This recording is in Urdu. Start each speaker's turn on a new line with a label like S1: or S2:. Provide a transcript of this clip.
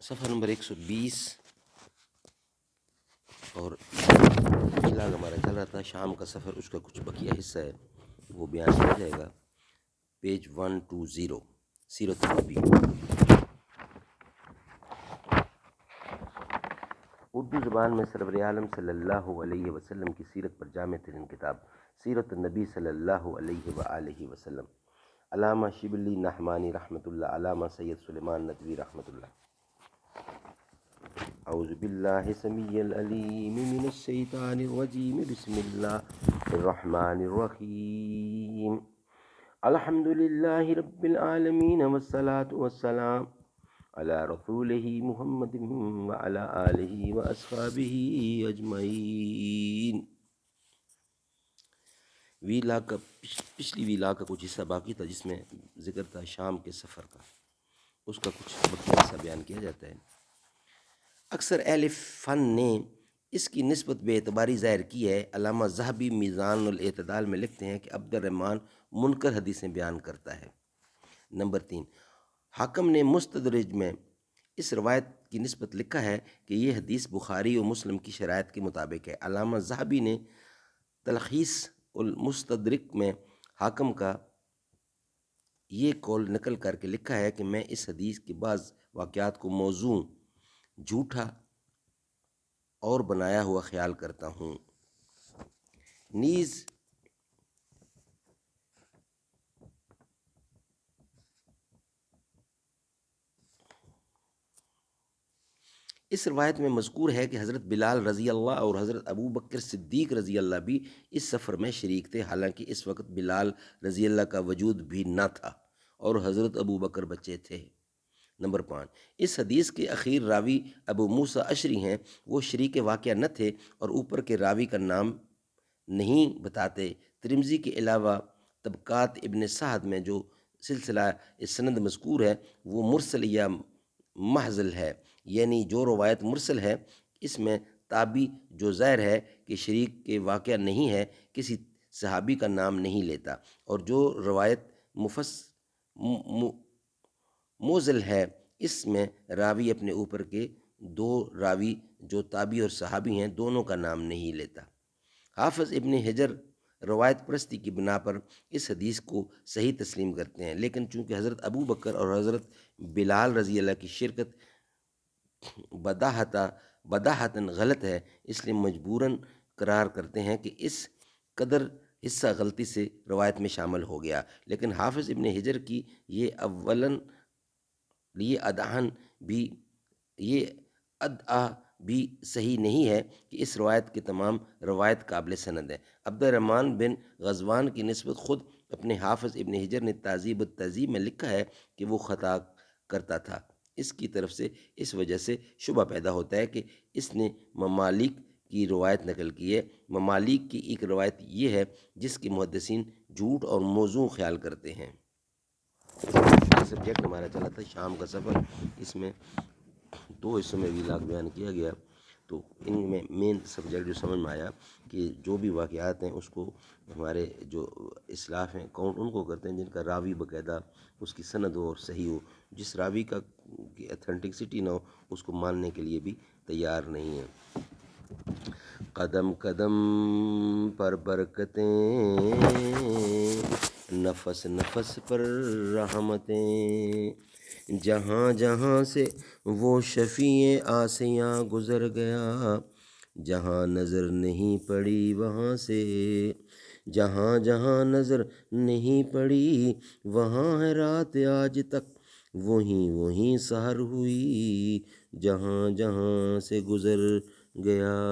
S1: صفحہ نمبر 120 اور علاج ہمارا چل رہا تھا شام کا سفر، اس کا کچھ بقیہ حصہ ہے وہ بیان کیا جائے گا۔ پیج 120 سیرت النبی، اردو زبان میں سرور عالم صلی اللہ علیہ وسلم کی سیرت پر جامع ترین کتاب سیرت النبی صلی اللہ علیہ وآلہ وسلم، علامہ شبلی نحمانی رحمۃ اللہ، علامہ سید سلیمان ندوی رحمۃ اللہ۔ اعوذ باللہ السمیع العلیم من الشیطان الرجیم، بسم اللہ الرحمن الرحیم، الحمد للہ رب العالمین والصلاة والسلام علی رسولہ محمد وعلی آلہ واصحابہ اجمعین۔ ویلا کا پچھلی ویلا کا کچھ حصہ باقی تھا جس میں ذکر تھا شام کے سفر کا، اس کا کچھ بقیہ حصہ بیان کیا جاتا ہے۔ اکثر اہل فن نے اس کی نسبت بے اعتباری ظاہر کی ہے۔ علامہ ذہبی میزان الاعتدال میں لکھتے ہیں کہ عبد الرحمن منکر حدیثیں بیان کرتا ہے۔ نمبر 3، حاکم نے مستدرج میں اس روایت کی نسبت لکھا ہے کہ یہ حدیث بخاری و مسلم کی شرائط کے مطابق ہے۔ علامہ ذہبی نے تلخیص المستدرک میں حاکم کا یہ قول نقل کر کے لکھا ہے کہ میں اس حدیث کے بعض واقعات کو موضوع، جھوٹا اور بنایا ہوا خیال کرتا ہوں۔ نیز اس روایت میں مذکور ہے کہ حضرت بلال رضی اللہ اور حضرت ابو بکر صدیق رضی اللہ بھی اس سفر میں شریک تھے، حالانکہ اس وقت بلال رضی اللہ کا وجود بھی نہ تھا اور حضرت ابو بکر بچے تھے۔ نمبر 5، اس حدیث کے اخیر راوی ابو موسیٰ اشعری ہیں، وہ شریک واقعہ نہ تھے اور اوپر کے راوی کا نام نہیں بتاتے۔ ترمذی کے علاوہ طبقات ابن سعد میں جو سلسلہ سند مذکور ہے وہ مرسل یا محضل ہے، یعنی جو روایت مرسل ہے اس میں تابعی جو ظاہر ہے کہ شریک کے واقعہ نہیں ہے کسی صحابی کا نام نہیں لیتا، اور جو روایت موزل ہے اس میں راوی اپنے اوپر کے دو راوی جو تابعی اور صحابی ہیں دونوں کا نام نہیں لیتا۔ حافظ ابن حجر روایت پرستی کی بنا پر اس حدیث کو صحیح تسلیم کرتے ہیں، لیکن چونکہ حضرت ابو بکر اور حضرت بلال رضی اللہ کی شرکت بداہتاً غلط ہے، اس لیے مجبوراً قرار کرتے ہیں کہ اس قدر حصہ غلطی سے روایت میں شامل ہو گیا۔ لیکن حافظ ابن حجر کی یہ ادعا بھی صحیح نہیں ہے کہ اس روایت کے تمام روایت قابل سند ہے۔ عبد الرحمن بن غزوان کی نسبت خود اپنے حافظ ابن حجر نے تہذیب التہذیب میں لکھا ہے کہ وہ خطا کرتا تھا۔ اس کی طرف سے اس وجہ سے شبہ پیدا ہوتا ہے کہ اس نے ممالک کی روایت نقل کی ہے۔ ممالک کی ایک روایت یہ ہے جس کے محدثین جھوٹ اور موضوع خیال کرتے ہیں۔ سبجیکٹ ہمارا چلا تھا شام کا سفر، اس میں 2 حصوں میں ویلاگ بیان کیا گیا، تو ان میں مین سبجیکٹ جو سمجھ میں آیا کہ جو بھی واقعات ہیں اس کو ہمارے جو اسلاف ہیں کاؤنٹ ان کو کرتے ہیں جن کا راوی باقاعدہ اس کی سند ہو اور صحیح ہو، جس راوی کا ایتھینٹکسٹی نہ ہو اس کو ماننے کے لیے بھی تیار نہیں ہے۔ قدم قدم پر برکتیں، نفس نفس پر رحمتیں، جہاں جہاں سے وہ شفیع آسیاں گزر گیا، جہاں نظر نہیں پڑی وہاں سے، جہاں جہاں نظر نہیں پڑی وہاں ہے رات آج تک، وہیں وہیں سحر ہوئی، جہاں جہاں سے گزر گیا۔